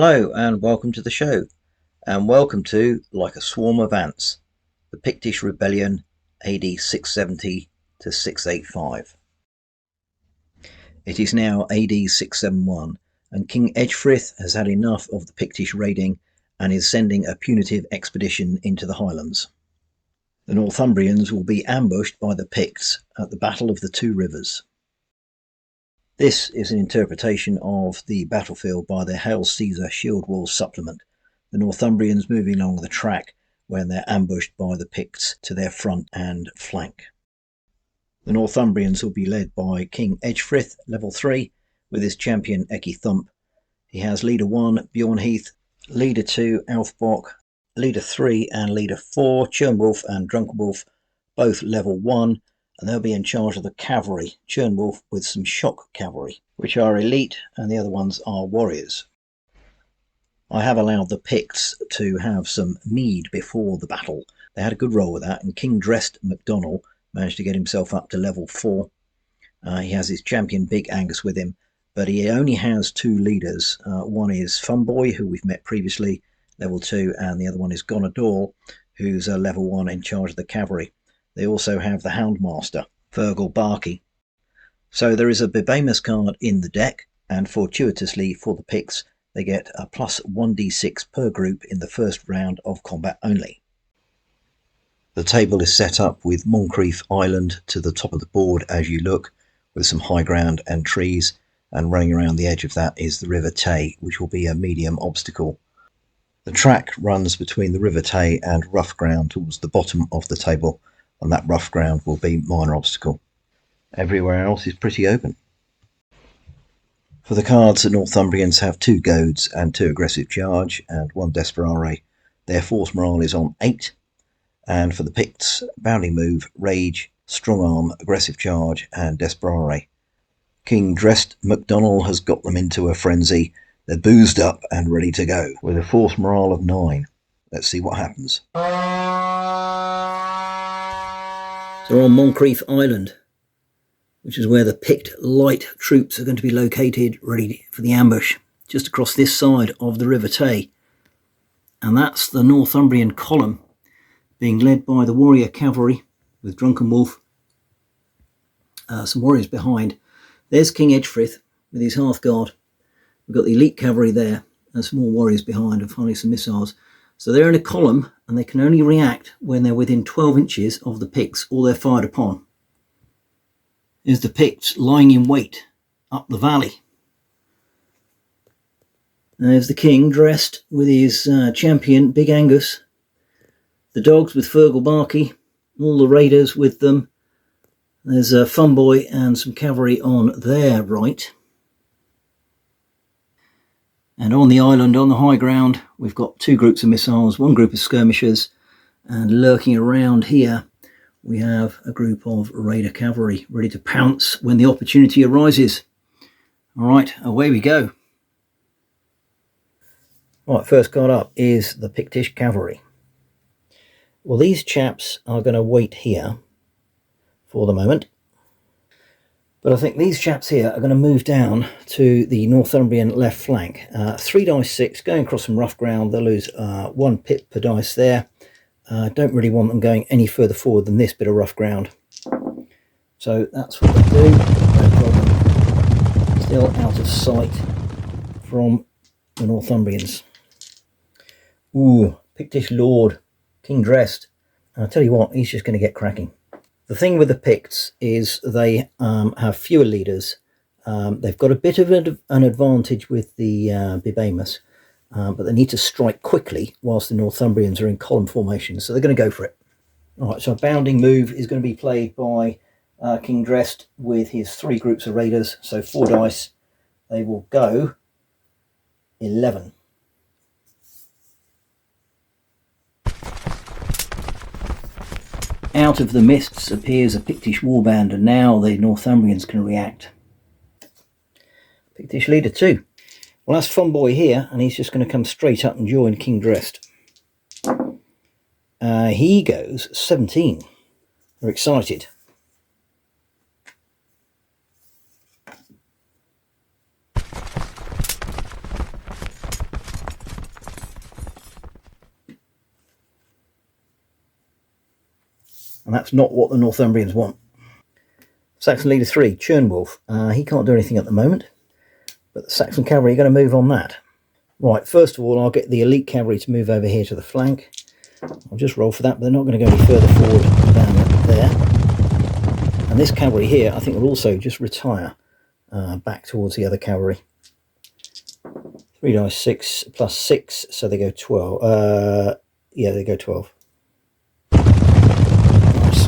Hello and welcome to the show, and welcome to Like a Swarm of Ants, the Pictish Rebellion AD 670 to 685. It is now AD 671 and King Ecgfrith has had enough of the Pictish raiding and is sending a punitive expedition into the Highlands. The Northumbrians will be ambushed by the Picts at the Battle of the Two Rivers. This is an interpretation of the battlefield by the Hail Caesar Shield Wall supplement, the Northumbrians moving along the track when they're ambushed by the Picts to their front and flank. The Northumbrians will be led by King Ecgfrith, level 3, with his champion Ecgfrith. He has leader 1, Bjorn Heath, leader 2, Alfbok, leader 3 and leader 4, Churnwolf and Drunkenwolf, both level 1, and they'll be in charge of the cavalry, Churnwolf with some shock cavalry, which are elite and the other ones are warriors. I have allowed the Picts to have some mead before the battle. They had a good roll with that, and King Dressed MacDonald managed to get himself up to level 4. He has his champion Big Angus with him, but he only has 2 leaders. One is Funboy, who we've met previously, level 2, and the other one is Gonador, who's a level 1 in charge of the cavalry. They also have the Houndmaster, Fergal Barkey. So there is a Bibhamus card in the deck, and fortuitously for the Picts, they get a plus 1d6 per group in the first round of combat only. The table is set up with Moncrief Island to the top of the board as you look, with some high ground and trees, and running around the edge of that is the River Tay, which will be a medium obstacle. The track runs between the River Tay and rough ground towards the bottom of the table, and that rough ground will be minor obstacle. Everywhere else is pretty open. For the cards, the Northumbrians have 2 goads and 2 aggressive charge and 1 desperare. Their force morale is on 8. And for the Picts, bounding move, rage, strong arm, aggressive charge and desperare. King Dressed MacDonald has got them into a frenzy. They're boozed up and ready to go with a force morale of 9. Let's see what happens. They're on Moncrief Island, which is where the Pict light troops are going to be located, ready for the ambush, just across this side of the River Tay. And that's the Northumbrian column, being led by the warrior cavalry with Drunkenwolf, some warriors behind. There's King Ecgfrith with his Hearthguard. We've got the elite cavalry there, and some more warriors behind, and finally some missiles. So they're in a column, and they can only react when they're within 12 inches of the Picts or they're fired upon. Here's the Picts lying in wait up the valley. There's the king dressed with his champion Big Angus. The dogs with Fergal Barkey, all the raiders with them. There's a Funboy and some cavalry on their right. And on the island, on the high ground, we've got 2 groups of missiles, 1 group of skirmishers, and lurking around here, we have a group of raider cavalry ready to pounce when the opportunity arises. All right, away we go. Right, first card up is the Pictish cavalry. Well, these chaps are going to wait here for the moment. But I think these chaps here are going to move down to the Northumbrian left flank. 3 dice 6, going across some rough ground. They'll lose 1 pip per dice there. Don't really want them going any further forward than this bit of rough ground. So that's what they do. No problem. Still out of sight from the Northumbrians. Ooh, Pictish Lord, King Dressed. I'll tell you what, he's just going to get cracking. The thing with the Picts is they have fewer leaders. They've got a bit of an advantage with the Bibhamus, but they need to strike quickly whilst the Northumbrians are in column formation, so they're going to go for it. All right, so a bounding move is going to be played by King Dressed with his 3 groups of raiders, so 4 dice. They will go 11. Out of the mists appears a Pictish warband, and now the Northumbrians can react. Pictish leader 2. Well, that's Funboy here, and he's just going to come straight up and join King Dressed. He goes 17. They're excited. and that's not what the Northumbrians want. Saxon leader 3, Churnwolf. He can't do anything at the moment, but the Saxon cavalry are going to move on that. Right, first of all, I'll get the elite cavalry to move over here to the flank. I'll just roll for that, but they're not going to go any further forward than there. And this cavalry here, I think, will also just retire back towards the other cavalry. 3 dice 6 plus 6, so they go 12. Yeah, they go 12. Nice.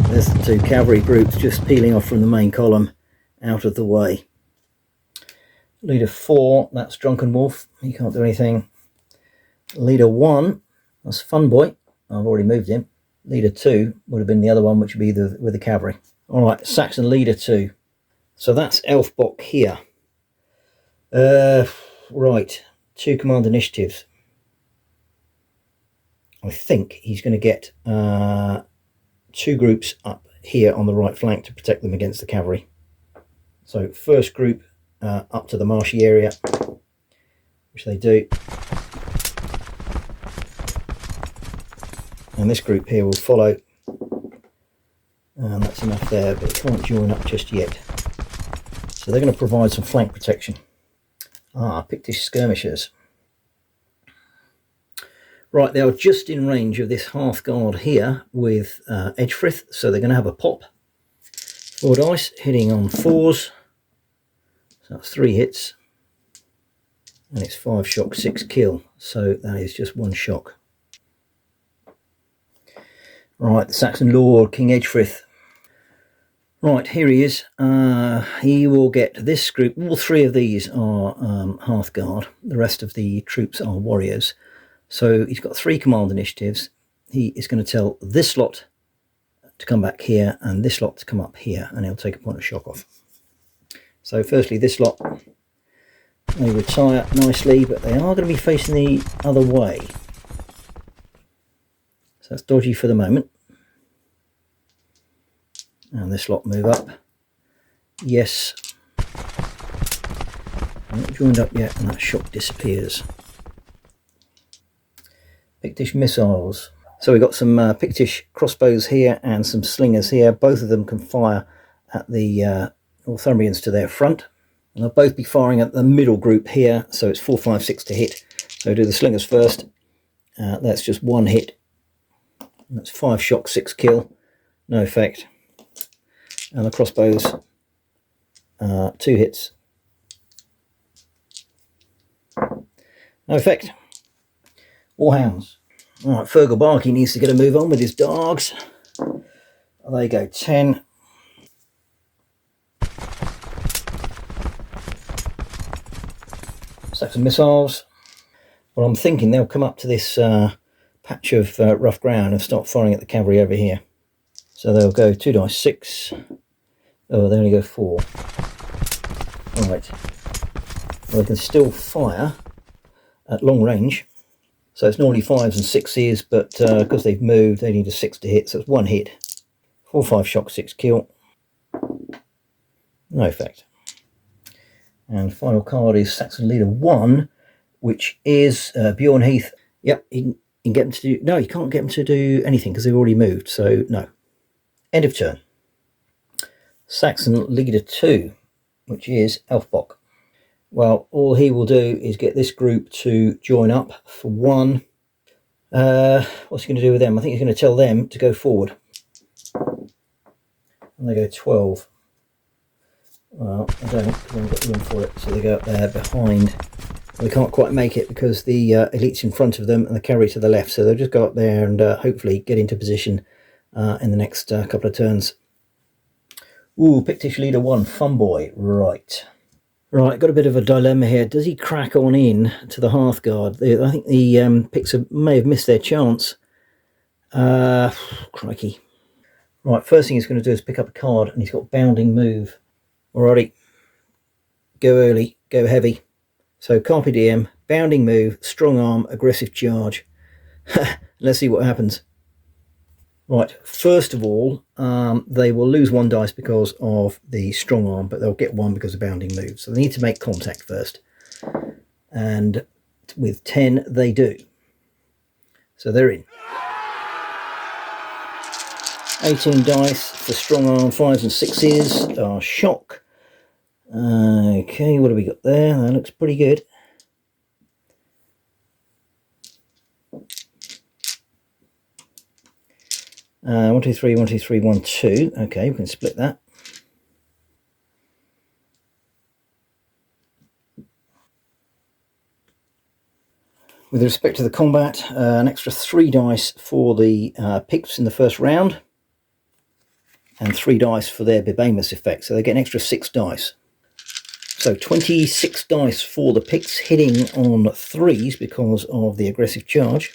There's the 2 cavalry groups just peeling off from the main column, out of the way. Leader 4, that's Drunken Wolf. He can't do anything. Leader 1, that's Fun Boy. I've already moved him. Leader 2 would have been the other one, which would be with the cavalry. All right, Saxon leader 2. So that's Elfbock here. Right, 2 command initiatives. I think he's going to get 2 groups up here on the right flank to protect them against the cavalry. So first group up to the marshy area, which they do. And this group here will follow. And that's enough there, but they can't join up just yet. So they're going to provide some flank protection. Pictish skirmishers. Right, they are just in range of this Hearthguard here with Ecgfrith, so they're going to have a pop. 4 dice, hitting on 4s. So that's 3 hits. And it's 5 shock, 6 kill. So that is just 1 shock. Right, the Saxon Lord, King Ecgfrith. Right, here he is. He will get this group. All 3 of these are Hearthguard. The rest of the troops are warriors. So he's got 3 command initiatives. He is going to tell this lot to come back here and this lot to come up here, and he'll take a point of shock off. So firstly, this lot, they retire nicely, but they are going to be facing the other way. So that's dodgy for the moment. And this lot move up. Yes. Not joined up yet, and that shock disappears. Pictish missiles. So we've got some Pictish crossbows here and some slingers here. Both of them can fire at the Northumbrians to their front. And they'll both be firing at the middle group here. So it's 4, 5, 6 to hit. So do the slingers first. That's just 1 hit. That's 5 shock, 6 kill. No effect. And the crossbows, 2 hits. No effect. Warhounds. Alright, Fergal Barkey needs to get a move on with his dogs. They go 10. Saxon missiles. Well, I'm thinking they'll come up to this patch of rough ground and start firing at the cavalry over here. So they'll go 2 dice 6. Oh, they only go 4. Alright. Well, they can still fire at long range. So it's normally 5s and 6s, but because they've moved, they need a 6 to hit. So it's 1 hit. 4, 5 shock, 6 kill. No effect. And final card is Saxon Leader 1, which is Bjorn Heath. Yep, he can get him to do... No, you can't get him to do anything because they've already moved, so no. End of turn. Saxon Leader 2, which is Elfbock. Well, all he will do is get this group to join up for 1. What's he going to do with them? I think he's going to tell them to go forward. And they go 12. Well, I don't because I haven't got room for it, so they go up there behind. They can't quite make it because the elite's in front of them and the cavalry to the left, so they'll just go up there and hopefully get into position in the next couple of turns. Ooh, Pictish Leader 1, Fun Boy. Right, got a bit of a dilemma here. Does he crack on in to the Hearthguard? I think the Picts may have missed their chance. Crikey. Right, first thing he's going to do is pick up a card, and he's got Bounding Move. Alrighty, go early, go heavy. So Carpe Diem, Bounding Move, Strong Arm, Aggressive Charge. Let's see what happens. Right, first of all, they will lose 1 dice because of the Strong Arm, but they'll get 1 because of Bounding Move. So they need to make contact first. And with 10, they do. So they're in. 18 dice for strong arm 5s and 6s are shock. Okay, what have we got there? That looks pretty good. One, two, three, 1, 2, 3, 1, 2. Okay, we can split that. With respect to the combat, an extra 3 dice for the Picts in the first round, and 3 dice for their rebellious effect, so they get an extra 6 dice. So 26 dice for the Picts, hitting on 3s because of the aggressive charge.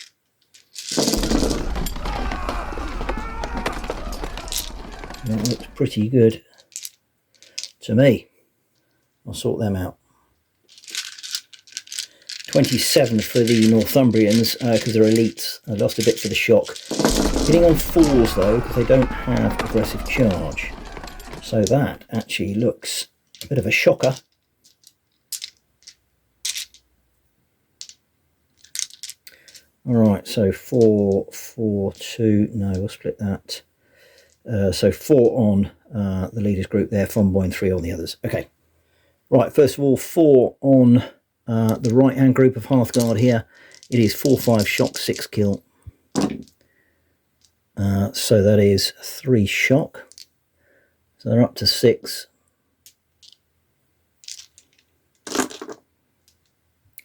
That looks pretty good to me. I'll sort them out. 27 for the Northumbrians because they're elites. I lost a bit for the shock. Hitting on 4s though because they don't have aggressive charge. So that actually looks a bit of a shocker. Alright, so 4, 4, 2, no, we'll split that. So 4 on the leaders group there, Fomboy, and 3 on the others. Okay. Right, first of all, 4 on the right hand group of Hearthguard here. It is 4, 5 shock, 6 kill. So that is 3 shock. So they're up to 6.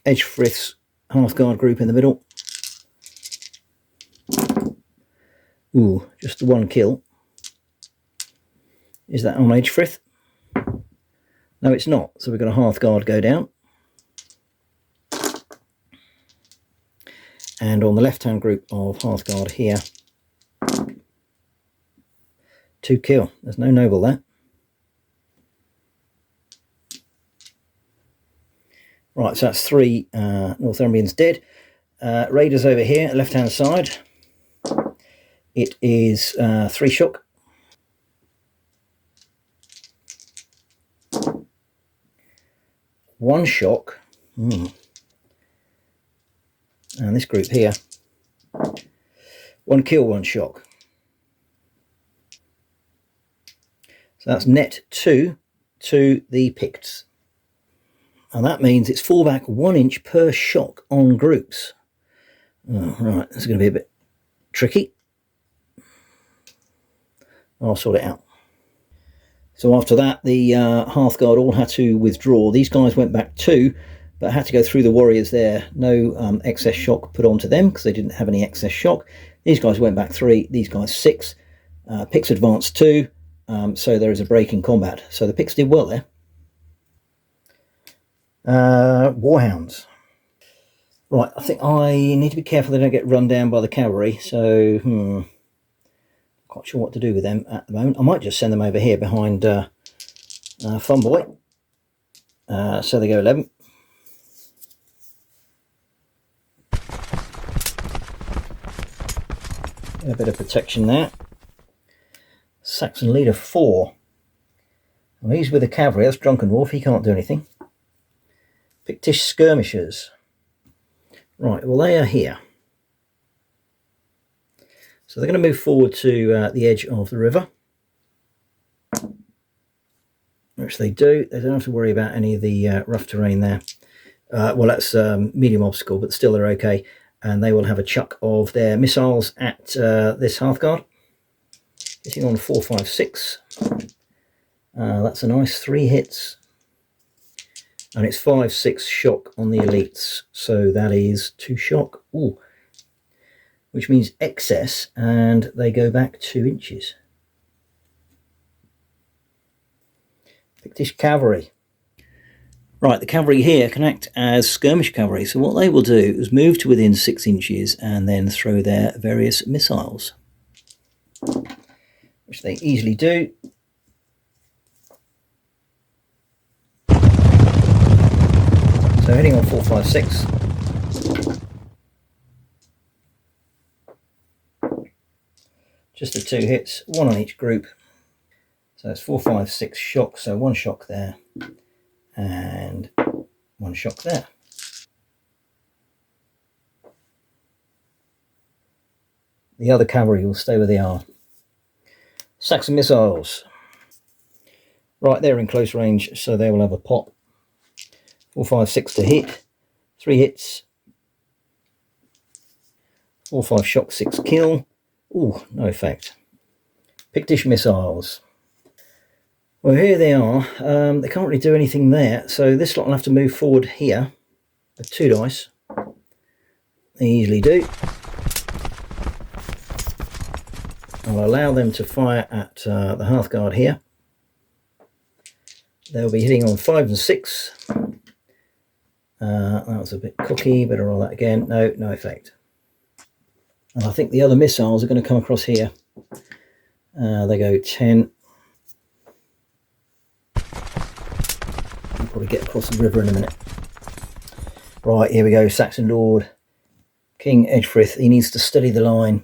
Ecgfrith's Hearthguard group in the middle. Ooh, just the 1 kill. Is that on Ecgfrith? No, it's not. So we've got a Hearthguard go down. And on the left-hand group of Hearthguard here, 2 kill. There's no noble there. Right, so that's 3 Northumbrians dead. Raiders over here, left-hand side. It is 3 shock. One shock. And this group here, 1 kill, 1 shock. So that's net 2 to the Picts. And that means it's fallback 1 inch per shock on groups. Oh, right, this is going to be a bit tricky. I'll sort it out. So after that, the Hearthguard all had to withdraw. These guys went back 2, but had to go through the warriors there. No excess shock put onto them because they didn't have any excess shock. These guys went back 3, these guys 6. Picts advanced 2, so there is a break in combat. So the Picts did well there. Warhounds. Right, I think I need to be careful they don't get run down by the cavalry. So, quite sure what to do with them at the moment. I might just send them over here behind Fomboy. So they go 11. A bit of protection there. Saxon leader 4. Well, he's with the cavalry. That's Drunken Wolf. He can't do anything. Pictish skirmishers. Right, well, they are here. So they're going to move forward to the edge of the river, which they do. They don't have to worry about any of the rough terrain there. Well, that's medium obstacle, but still they're okay. And they will have a chuck of their missiles at this Hearthguard. Hitting on 4, 5, 6. That's a nice 3 hits. And it's 5, 6 shock on the elites. So that is 2 shock. Ooh. Which means excess, and they go back 2 inches. Pictish cavalry. Right, the cavalry here can act as skirmish cavalry. So what they will do is move to within 6 inches and then throw their various missiles, which they easily do. So hitting on 4, 5, 6. Just the 2 hits, 1 on each group. So it's 4, 5, 6 shock. So 1 shock there and 1 shock there. The other cavalry will stay where they are. Saxon missiles. Right, they're in close range, so they will have a pop. 4, 5, 6 to hit. 3 hits. 4, 5 shock, 6 kill. Ooh, no effect. Pictish missiles. Well, here they are. They can't really do anything there, so this lot will have to move forward here with 2 dice. They easily do. I'll allow them to fire at the Hearthguard here. They'll be hitting on 5 and 6. That was a bit cocky, better roll that again. No, no effect. And I think the other missiles are going to come across here. They go 10. I'll probably get across the river in a minute. Right, here we go. Saxon Lord. King Ecgfrith. He needs to study the line.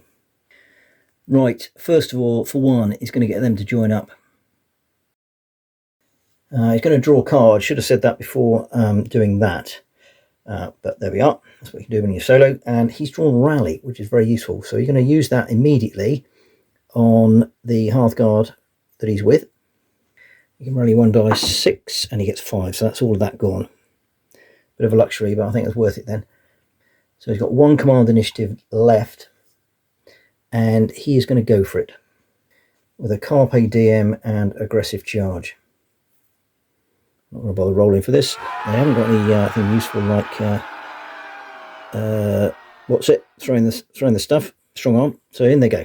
Right, first of all, for one, he's going to get them to join up. He's going to draw a card. Should have said that before doing that. But there we are. That's what you can do when you're solo. And he's drawn Rally, which is very useful. So you're going to use that immediately on the Hearthguard that he's with. You can rally 1 dice 6 and he gets 5. So that's all of that gone. Bit of a luxury, but I think it's worth it then. So he's got 1 command initiative left. And he is going to go for it with a Carpe Diem and aggressive charge. Not going to bother rolling for this. They haven't got anything useful like what's it? Throwing the stuff. Strong arm. So in they go.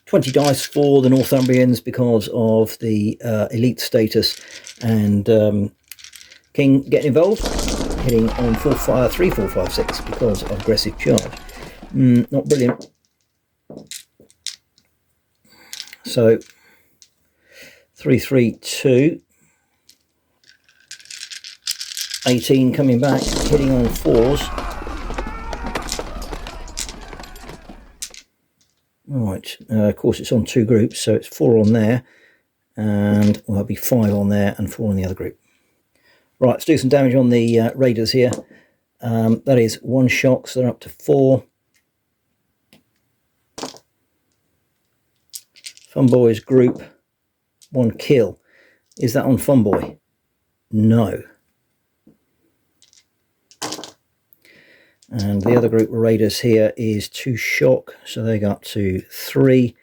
20 dice for the Northumbrians because of the elite status and King getting involved. Hitting on 3, 4, 5, 6 because of aggressive charge. Not brilliant. So 3, 3, 2. 18 coming back, hitting on 4s. Right, of course it's on 2 groups, so it's 4 on there, and well, that'll be 5 on there and 4 on the other group. Right, let's do some damage on the raiders here. That is 1 shock, so they're up to 4. Funboy's group, 1 kill. Is that on Funboy? No. And the other group of raiders here is 2 shock, so they got to 3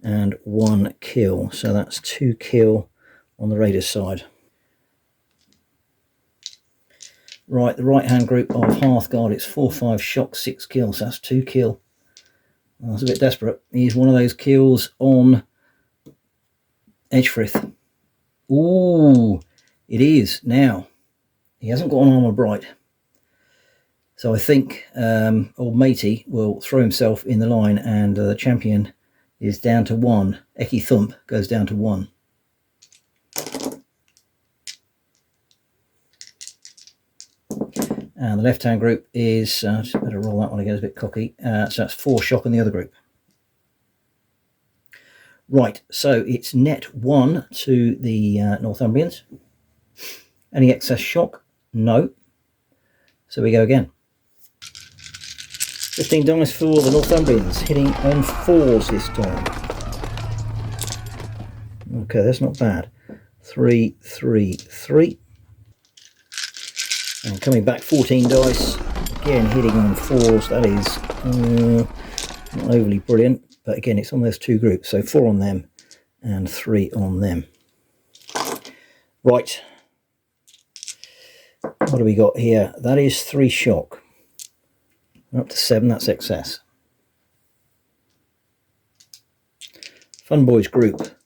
and 1 kill. So that's 2 kill on the raiders side. Right, the right hand group of Hearthguard, it's 4, 5 shock, 6 kills. So that's 2 kill. Well, that's a bit desperate. He's one of those kills on Ecgfrith. Ooh, it is now. He hasn't got an armour bright. So I think old matey will throw himself in the line and the champion is down to 1. Ecgfrith goes down to 1. And the left-hand group is, just better roll that one again, it's a bit cocky. So that's 4 shock on the other group. Right, so it's net 1 to the Northumbrians. Any excess shock? No. So we go again. 15 dice for the Northumbrians, hitting on 4s this time. Okay, that's not bad. 3, 3, 3. And coming back 14 dice, again hitting on 4s. That is not overly brilliant, but again it's on those 2 groups, so 4 on them and 3 on them. Right, what do we got here? That is 3 shock. We're up to 7, that's excess. Funboy's group,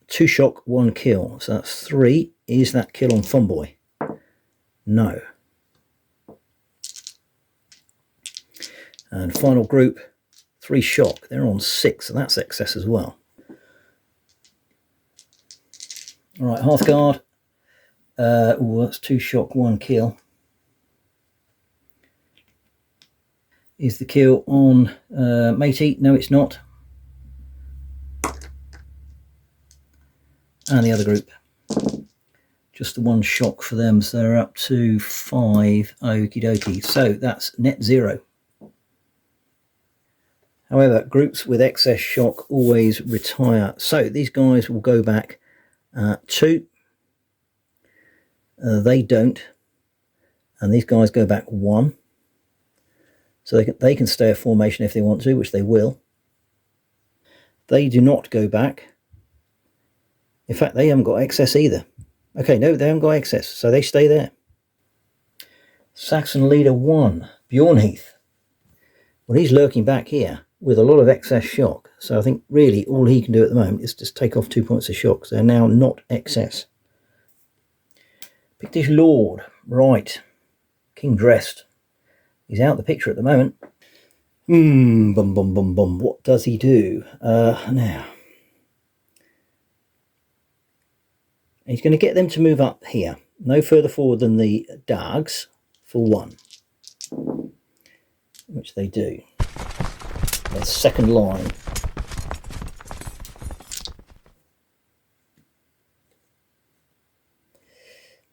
2 shock, 1 kill, so that's 3. Is that kill on Funboy? No. And final group, 3 shock, they're on 6, so that's excess as well. Alright, Hearthguard, that's 2 shock, 1 kill. Is the kill on matey? No, it's not. And the other group, just the 1 shock for them, so they're up to 5. Okie dokie. So that's net 0. However, groups with excess shock always retire. So these guys will go back 2. They don't. And these guys go back 1. So they can stay a formation if they want to, which they will. They do not go back. In fact, they haven't got excess either. Okay, no, they haven't got excess, so they stay there. Saxon leader 1, Bjornheath. Well, he's lurking back here with a lot of excess shock. So I think really all he can do at the moment is just take off 2 points of shock. So they're now not excess. Pictish Lord, right. King dressed. He's out of the picture at the moment. Bum bum bum bum. What does he do? Now. He's going to get them to move up here. No further forward than the Dugs for 1. Which they do. Their second line.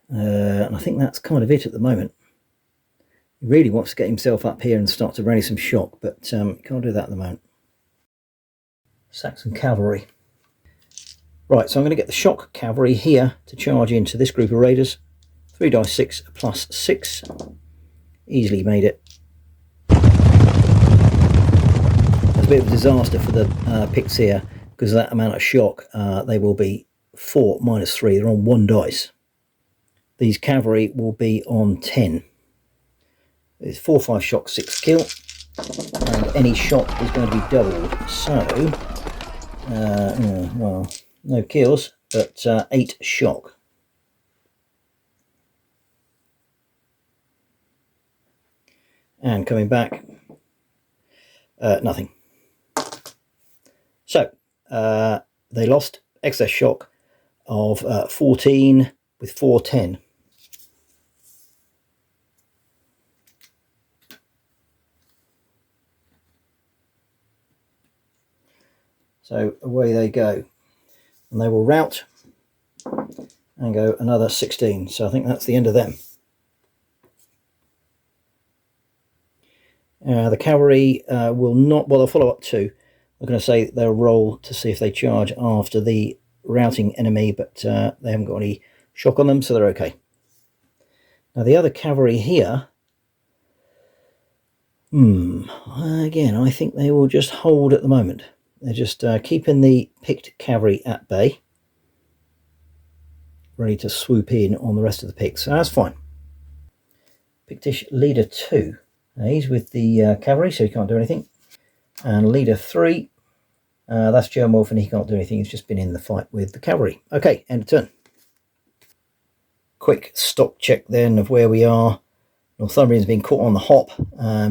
And I think that's kind of it at the moment. He really wants to get himself up here and start to rally some shock, but he can't do that at the moment. Saxon cavalry. Right, so I'm going to get the shock cavalry here to charge into this group of raiders. 3 dice 6 plus 6. Easily made it. That's a bit of a disaster for the Picts here, because of that amount of shock. They will be 4 minus 3. They're on 1 dice. These cavalry will be on 10. It's 4, 5 shock, 6 kill, and any shock is going to be doubled. So, well, no kills, but 8 shock. And coming back, nothing. So, they lost excess shock of 14 with 4, 10. So away they go, and they will rout and go another 16. So I think that's the end of them. The cavalry will not, well, they'll follow up 2. I'm going to say they'll roll to see if they charge after the routing enemy, but they haven't got any shock on them, so they're okay. Now the other cavalry here, again, I think they will just hold at the moment. They're just keeping the Pict cavalry at bay, ready to swoop in on the rest of the Picts. So that's fine. Pictish leader 2. He's with the cavalry, so he can't do anything. And leader 3, that's German Wolf, and he can't do anything. He's just been in the fight with the cavalry. Okay, end of turn. Quick stock check then of where we are. Northumbrians being caught on the hop,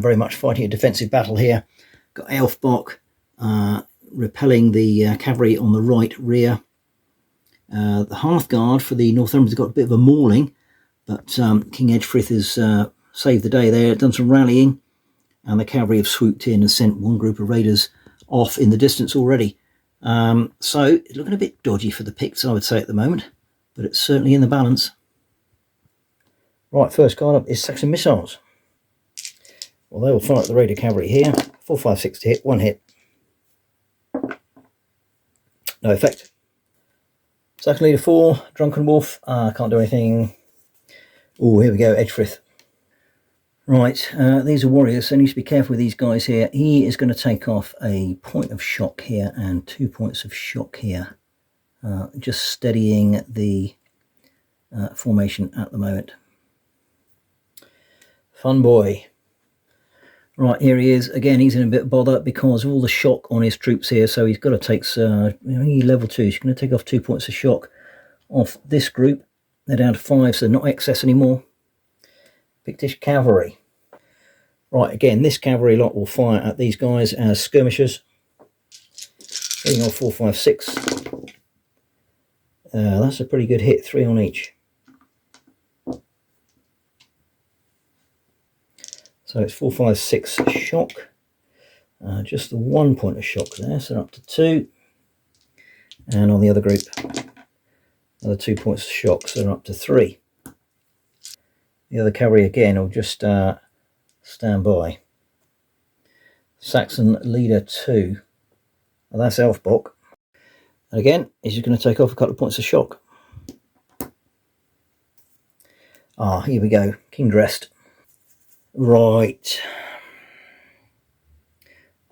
very much fighting a defensive battle here. Got Elfbach repelling the cavalry on the right rear. The Hearthguard for the Northumbrians got a bit of a mauling, but King Ecgfrith has saved the day there, done some rallying, and the cavalry have swooped in and sent one group of raiders off in the distance already. So it's looking a bit dodgy for the Picts, I would say, at the moment, but it's certainly in the balance. Right, first card up is Saxon missiles. Well, they will fire at the raider cavalry here. 4, 5, 6 to hit, 1 hit. No effect. Saxon leader 4, Drunken Wolf. Can't do anything. Oh, here we go, Ecgfrith. Right, these are warriors, so I need to be careful with these guys here. He is going to take off a point of shock here and 2 points of shock here. Just steadying the formation at the moment. Fun boy. Right, here he is. Again, he's in a bit of bother because of all the shock on his troops here, so he's got to take level 2. He's going to take off 2 points of shock off this group. They're down to 5, so not excess anymore. Pictish cavalry. Right, again, this cavalry lot will fire at these guys as skirmishers. Hitting on 4, 5, 6. That's a pretty good hit, 3 on each. So it's 4, 5, 6 shock. Just the 1 point of shock there, so up to 2. And on the other group, another 2 points of shock, so up to 3. The other cavalry again will just stand by. Saxon leader 2. Well, that's Elfbok. And again, he's just going to take off a couple of points of shock. Ah, here we go. King dressed. Right.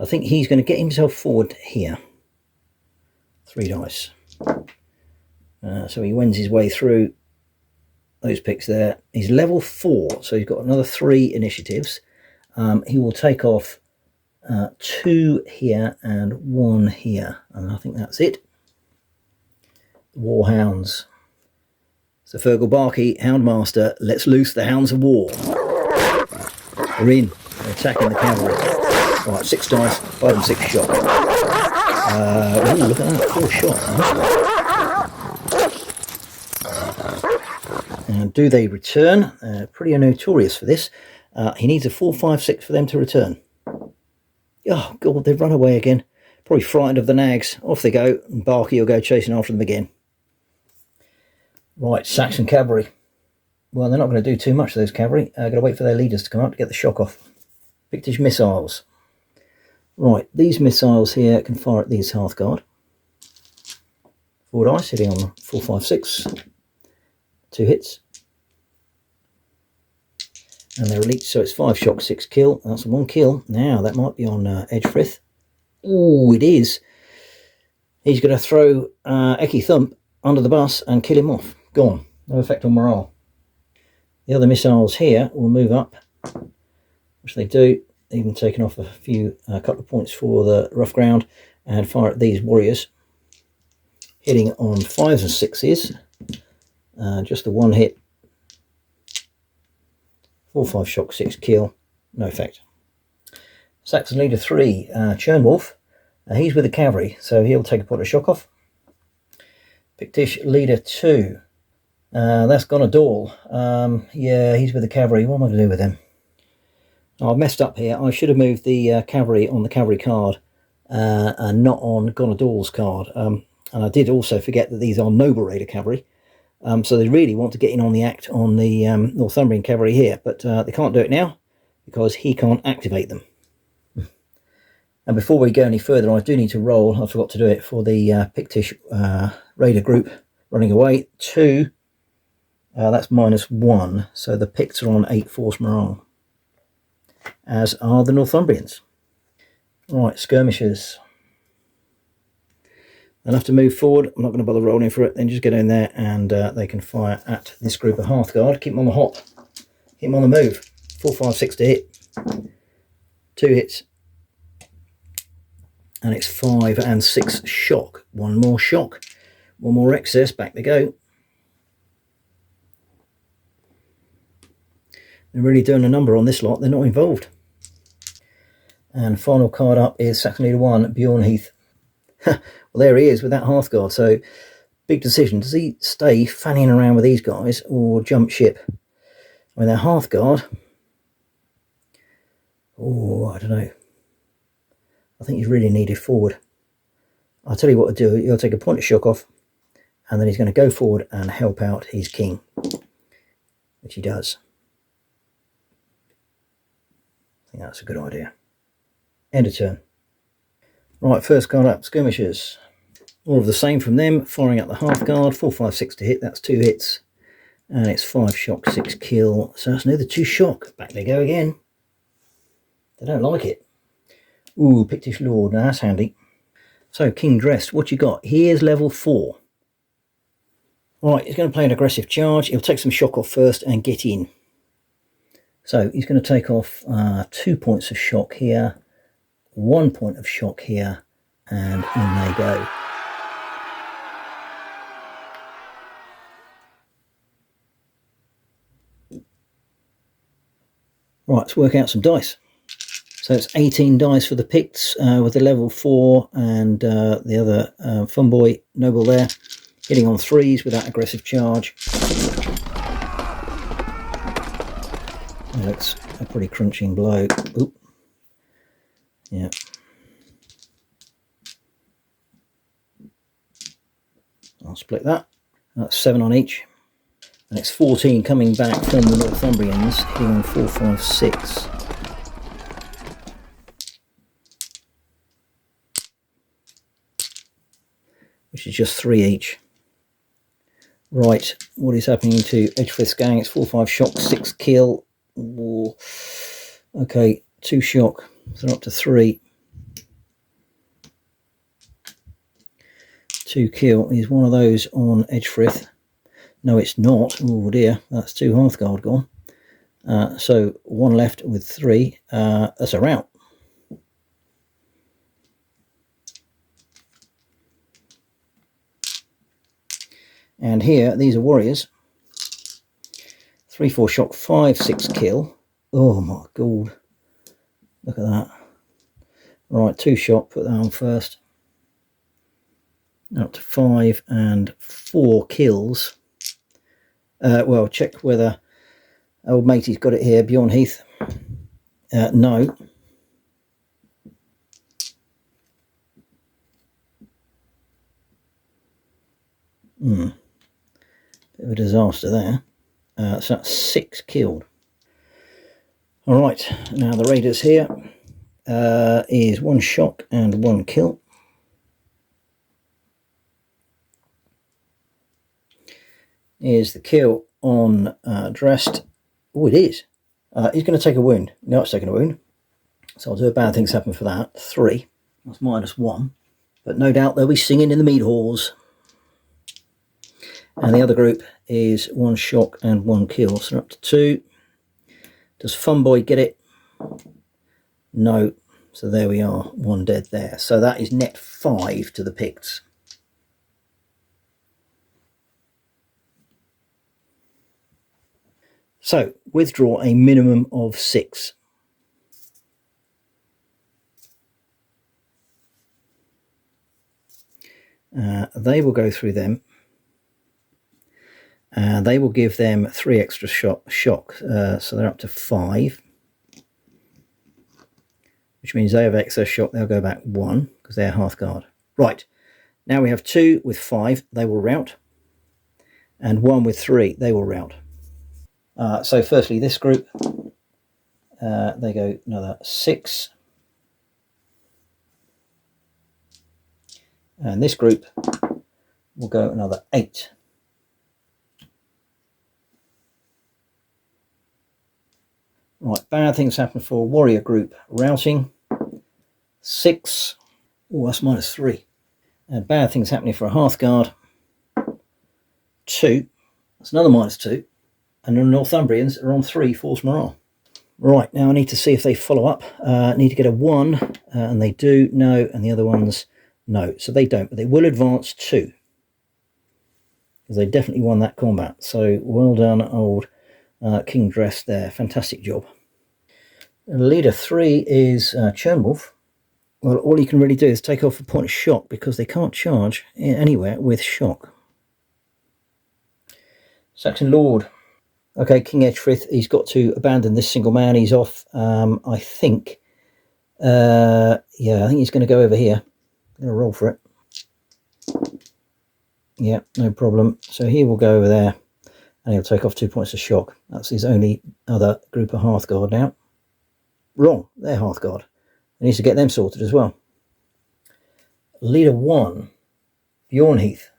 I think he's going to get himself forward here. 3 dice. So he wends his way through those Picts there. He's level 4, so he's got another 3 initiatives. He will take off 2 here and 1 here, and I think that's it. Warhounds. So Fergal Barkey, Houndmaster, let's loose the hounds of war. They're in. They're attacking the cavalry. Right, 6 dice, 5 and 6 shot. Ooh, look at that, 4 shots. And do they return? Pretty notorious for this. He needs a 4, 5, 6 for them to return. Oh, God, they've run away again. Probably frightened of the nags. Off they go, and Barkey will go chasing after them again. Right, Saxon cavalry. Well, they're not going to do too much, those cavalry. Got to wait for their leaders to come up to get the shock off. Pictish missiles. Right, these missiles here can fire at these Hearthguard. 4 dice, hitting on 4, 5, 6. 2 hits. And they're elite, so it's 5 shock, 6 kill. That's 1 kill. Now, that might be on Ecgfrith. Oh, it is. He's going to throw Ecgfrith under the bus and kill him off. Gone. No effect on morale. The other missiles here will move up, which they do, even taking off a couple of points for the rough ground, and fire at these warriors, hitting on 5s and 6s. Just the 1 hit. 4, 5 shock, 6 kill. No effect. Saxon leader 3, Churnwolf. He's with the cavalry, so he'll take a point of shock off. Pictish leader 2. That's gone a Dahl. Yeah, he's with the cavalry. What am I going to do with him? Oh, I've messed up here. I should have moved the cavalry on the cavalry card and not on Gonador's card. And I did also forget that these are noble raider cavalry. So they really want to get in on the act on the Northumbrian cavalry here, but they can't do it now because he can't activate them. And before we go any further, I do need to roll. I forgot to do it for the Pictish raider group running away. 2. That's -1. So the Picts are on 8 force morale, as are the Northumbrians. Right, skirmishers. They'll have to move forward. I'm not going to bother rolling for it. Then just get in there and they can fire at this group of Hearthguard. Keep them on the hop. Keep them on the move. 4, 5, 6 to hit. 2 hits. And it's 5 and 6 shock. 1 more shock. 1 more excess. Back they go. They're really doing a number on this lot. They're not involved. And final card up is Saxon leader 1, Bjorn Heath. Well, there he is with that Hearthguard. So, big decision. Does he stay fanning around with these guys or jump ship? I mean, their Hearthguard. Oh, I don't know. I think he's really needed forward. I'll tell you what to do. He'll take a point of shock off, and then he's going to go forward and help out his king, which he does. I think that's a good idea. End of turn. Right, first card up, skirmishers. All of the same from them, firing at the Hearthguard. 4, 5, 6 to hit, that's 2 hits. And it's 5 shock, 6 kill. So that's another 2 shock. Back they go again. They don't like it. Ooh, Pictish Lord, now that's handy. So, King dressed, what you got? Here's level 4. Right, he's going to play an aggressive charge. He'll take some shock off first and get in. So, he's going to take off 2 points of shock here. 1 point of shock here, and in they go. Right, let's work out some dice. So it's 18 dice for the Picts with the level 4 and the other fun boy noble there, hitting on 3s with that aggressive charge. That's a pretty crunching blow. Oop. Yeah. I'll split that. That's 7 on each. And it's 14 coming back from the Northumbrians, hitting on 4, 5, 6. which is just 3 each. Right, what is happening to Ecgfrith's gang? It's 4-5 shock, 6 kill. Ooh. Okay, 2 shock, so they're up to 3. 2 kill is one of those on Ecgfrith. No, it's not. Oh dear, that's 2 Hearthguard gone. So 1 left with 3. That's a rout. And here, these are warriors. 3-4 shock, 5-6 kill. Oh my god. Look at that. Right, 2 shock, put that on first. Up to 5 and 4 kills. Well, check whether old matey's got it here, Bjorn Heath. No. Bit of a disaster there. So that's 6 killed. Alright, now the raiders here is 1 shock and 1 kill. Here's the kill on Dressed. Oh, it is. He's going to take a wound. No, it's taking a wound. So I'll do a bad things happen for that. 3. That's -1. But no doubt they'll be singing in the mead halls. And the other group is 1 shock and 1 kill. So up to 2. Does Funboy get it? No. So there we are. 1 dead there. So that is net 5 to the Picts. So withdraw a minimum of 6. They will go through them. They will give them 3 extra shock, so they're up to 5, which means they have excess shock. They'll go back 1 because they're Hearthguard. Right, now we have 2 with 5, they will rout, and 1 with 3, they will rout. So firstly, this group, they go another 6, and this group will go another 8. Right, bad things happen for warrior group routing. 6. Oh, that's -3. And bad things happening for a Hearthguard. 2. That's another -2. And the Northumbrians are on 3 force morale. Right, now I need to see if they follow up. I need to get a 1, and they do. No, and the other ones, no. So they don't, but they will advance 2. Because they definitely won that combat. So well done, old King Dressed there. Fantastic job. Leader 3 is Churnwolf. Well, all you can really do is take off a point of shock because they can't charge anywhere with shock. Saxon Lord. Okay, King Ecgfrith, he's got to abandon this single man. He's off, I think. Yeah, I think he's going to go over here. I'm going to roll for it. Yeah, no problem. So he will go over there and he'll take off 2 points of shock. That's his only other group of Hearthguard now. Wrong, they're Hearthguard. He needs to get them sorted as well. Leader 1, Bjorn Heath.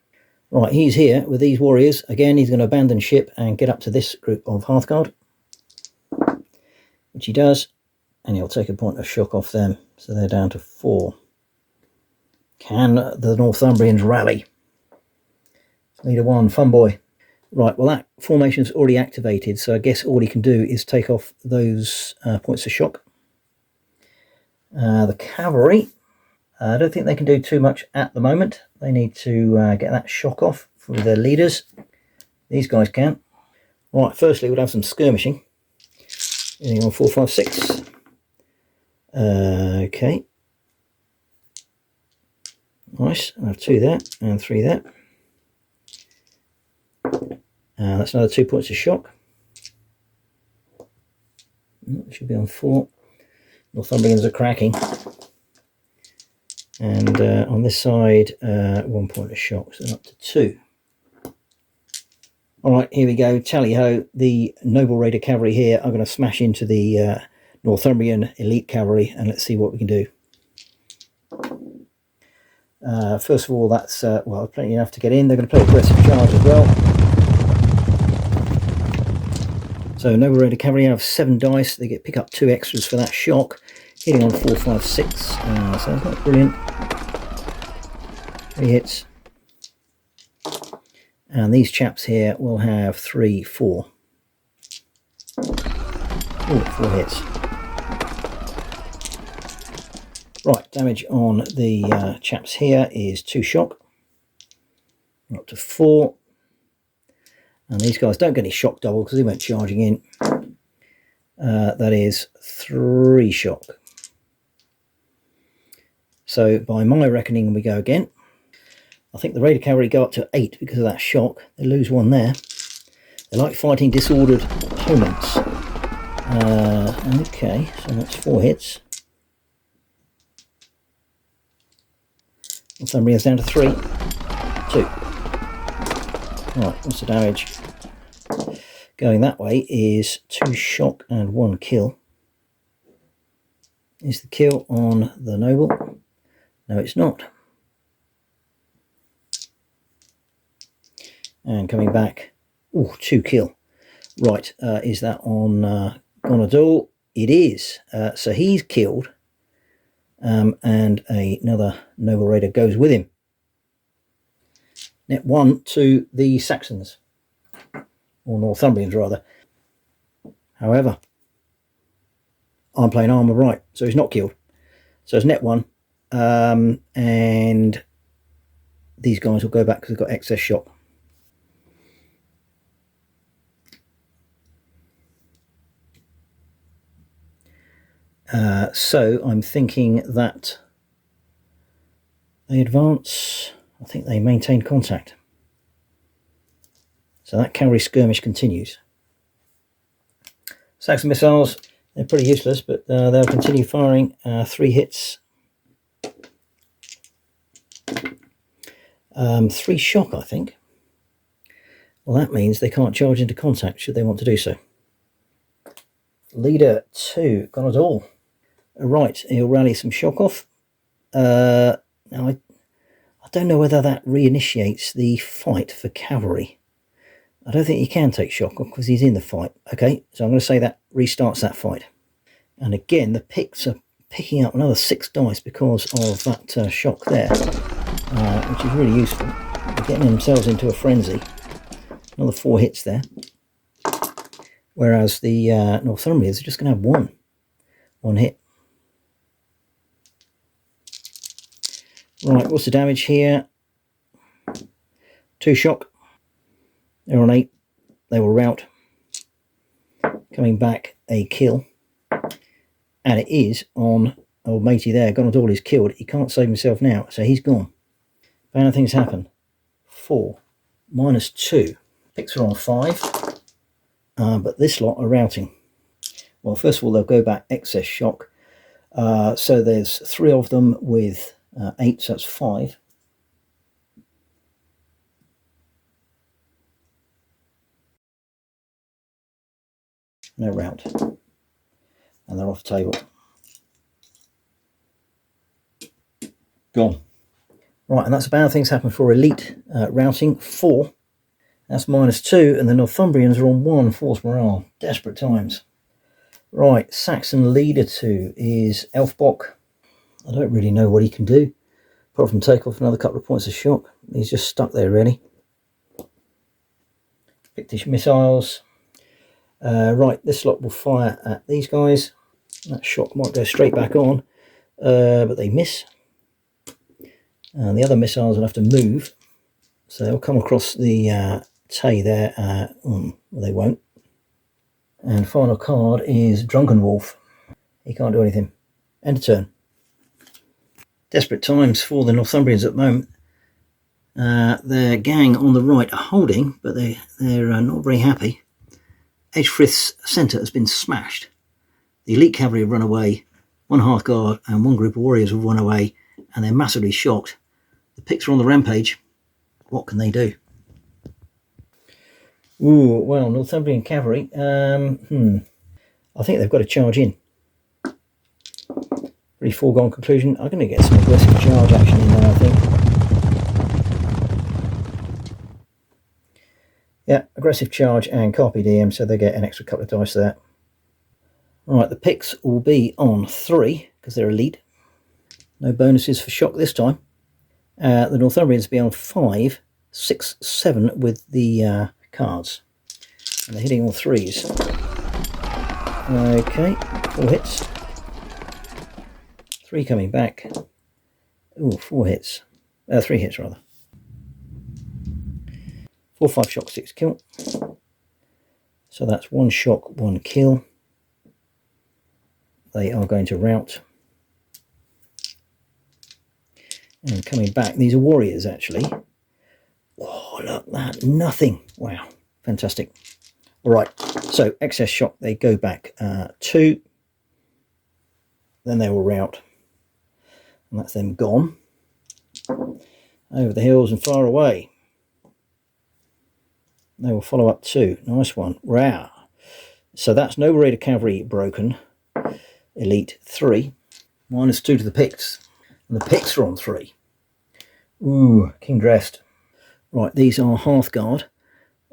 Right, he's here with these warriors. Again, he's going to abandon ship and get up to this group of Hearthguard, which he does, and he'll take a point of shock off them. So they're down to 4. Can the Northumbrians rally? Leader 1, Funboy. Right, well that formation's already activated, so I guess all he can do is take off those points of shock. The cavalry, I don't think they can do too much at the moment. They need to get that shock off for their leaders. These guys can. Right, firstly we'll have some skirmishing. Getting on 4, 5, 6. Okay. Nice, I'll have 2 there and 3 there. That's another 2 points of shock. It should be on 4. Northumbrians are cracking. And on this side, 1 point of shock, so up to 2. Alright, here we go. Tally-ho. The Noble Raider Cavalry here are going to smash into the Northumbrian Elite Cavalry, and let's see what we can do. First of all, that's well, plenty enough to get in. They're going to play aggressive charge as well. So Noble Raider Cavalry have 7 dice. They pick up 2 extras for that shock, hitting on 4, 5, 6. So it's not brilliant. 3 hits. And these chaps here will have 3, 4. Ooh, 4 hits. Right, damage on the chaps here is 2 shock. Up to 4. And these guys don't get any shock double because they weren't charging in. That is 3 shock. So by my reckoning, we go again. I think the Raider Cavalry go up to 8 because of that shock. They lose 1 there. They like fighting disordered opponents. Okay, so that's 4 hits. Northumbrians down to 3. 2. Right, what's the damage? Going that way is 2 shock and 1 kill. Is the kill on the noble? No, it's not. And coming back, ooh, 2 kill. Right, is that on Gonadal? It is. So he's killed, and another Noble Raider goes with him. Net 1 to the Saxons, or Northumbrians rather. However, I'm playing armour right, so he's not killed. So it's net 1, and these guys will go back because they've got excess shock. So I'm thinking that they advance. I think they maintain contact. So that cavalry skirmish continues. Saxon missiles, they're pretty useless, but they'll continue firing. 3 hits. 3 shock, I think. Well, that means they can't charge into contact should they want to do so. Leader 2, Gonadal. Right, he'll rally some shock off. Now, I don't know whether that reinitiates the fight for cavalry. I don't think he can take shock off because he's in the fight. Okay, so I'm going to say that restarts that fight. And again, the Picts are picking up another 6 dice because of that shock there, which is really useful. They're getting themselves into a frenzy. Another 4 hits there. Whereas the Northumbrians are just going to have one hit. Right, what's the damage here? 2 shock. They're on 8. They will rout. Coming back, a kill. And it is on old matey there. Gonadal is killed. He can't save himself now, so he's gone. Bad things happen. 4. -2. Picts are on 5. But this lot are routing. Well, first of all, they'll go back excess shock. So there's 3 of them with 8, so that's 5. No rout. And they're off the table. Gone. Right, and that's bad things happen for elite routing. 4. That's -2, and the Northumbrians are on 1 force morale. Desperate times. Right, Saxon leader 2 is Elfbock. I don't really know what he can do, apart from take off another couple of points of shock. He's just stuck there, really. Pictish missiles. Right, this lot will fire at these guys. That shock might go straight back on, but they miss. And the other missiles will have to move, so they'll come across the Tay there. Well, they won't. And final card is Drunken Wolf. He can't do anything. End of turn. Desperate times for the Northumbrians at the moment. Their gang on the right are holding, but they're not very happy. Ecgfrith's centre has been smashed. The elite cavalry have run away. 1 half guard and 1 group of warriors have run away, and they're massively shocked. The Picts are on the rampage. What can they do? Ooh, well, Northumbrian cavalry. I think they've got to charge in. Pretty foregone conclusion. I'm going to get some aggressive charge action in there, I think. aggressive charge and carpe diem, so they get an extra couple of dice there. Alright, the Picts will be on 3 because they're elite. No bonuses for shock this time. The Northumbrians will be on 5, 6, 7 with the cards. And they're hitting all 3s. Okay, 4 hits. 3 coming back. Ooh, 4 hits. 3 hits rather. 4, 5 shock, 6 kill. So that's 1 shock, 1 kill. They are going to rout. And coming back, these are warriors actually. Oh, look at that, nothing. Wow, fantastic. All right, so excess shock, they go back 2. Then they will rout. And that's them gone. Over the hills and far away. They will follow up 2. Nice one. Wow. So that's Noble Raider Cavalry broken. Elite 3. -2 to the Picts. And the Picts are on 3. Ooh, King dressed. Right, these are Hearthguard.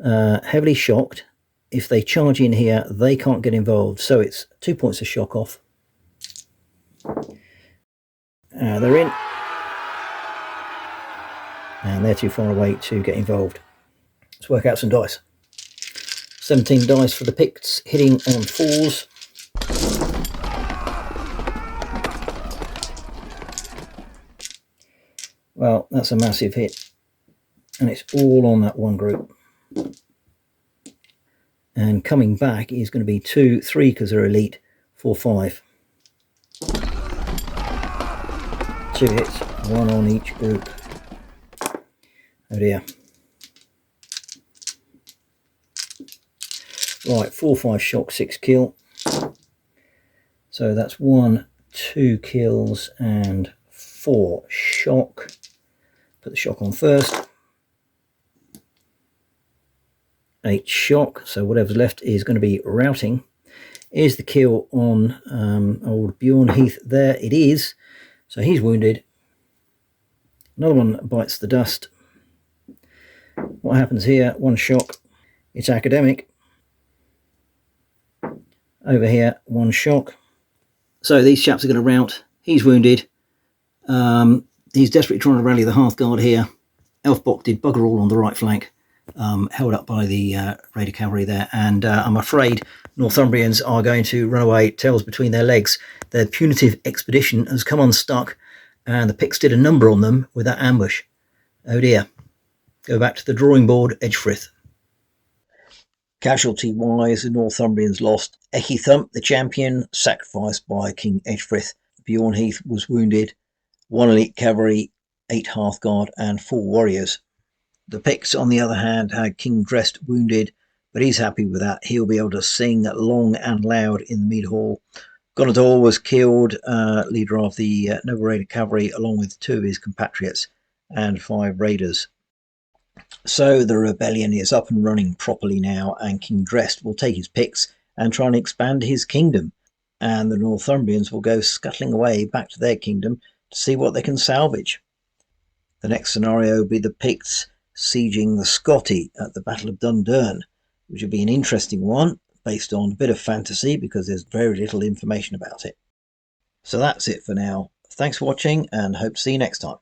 Heavily shocked. If they charge in here, they can't get involved. So it's 2 points of shock off. They're in. And they're too far away to get involved. Let's work out some dice. 17 dice for the Picts, hitting on 4s. Well, that's a massive hit. And it's all on that one group. And coming back is going to be 2, 3 because they're elite, 4, 5. 2 hits, 1 on each group. Oh dear. Right, 4, 5 shock, 6 kill. So that's 1, 2 kills and 4 shock. Put the shock on first. 8 shock, so whatever's left is going to be routing. Is the kill on old Bjorn Heath there? It is. So he's wounded. Another one bites the dust. What happens here? 1 shock. It's academic. Over here, 1 shock. So these chaps are going to rout. He's wounded. He's desperately trying to rally the Hearthguard here. Elfbok did bugger all on the right flank. Held up by the Raider Cavalry there. And I'm afraid Northumbrians are going to run away, tails between their legs. Their punitive expedition has come unstuck. And the Picts did a number on them with that ambush. Oh dear. Go back to the drawing board, Ecgfrith. Casualty-wise, the Northumbrians lost Ecgfrith, the champion, sacrificed by King Ecgfrith. Bjorn Heath was wounded. 1 elite cavalry, 8 Hearthguard, and 4 warriors. The Picts, on the other hand, had King Dressed wounded, but he's happy with that. He'll be able to sing long and loud in the mead hall. Gonador was killed, leader of the Noble Raider Cavalry, along with 2 of his compatriots and 5 raiders. So the rebellion is up and running properly now, and King Dressed will take his Picts and try and expand his kingdom. And the Northumbrians will go scuttling away back to their kingdom to see what they can salvage. The next scenario will be the Picts sieging the Scotty at the Battle of Dundurn, which will be an interesting one, based on a bit of fantasy because there's very little information about it. So that's it for now. Thanks for watching and hope to see you next time.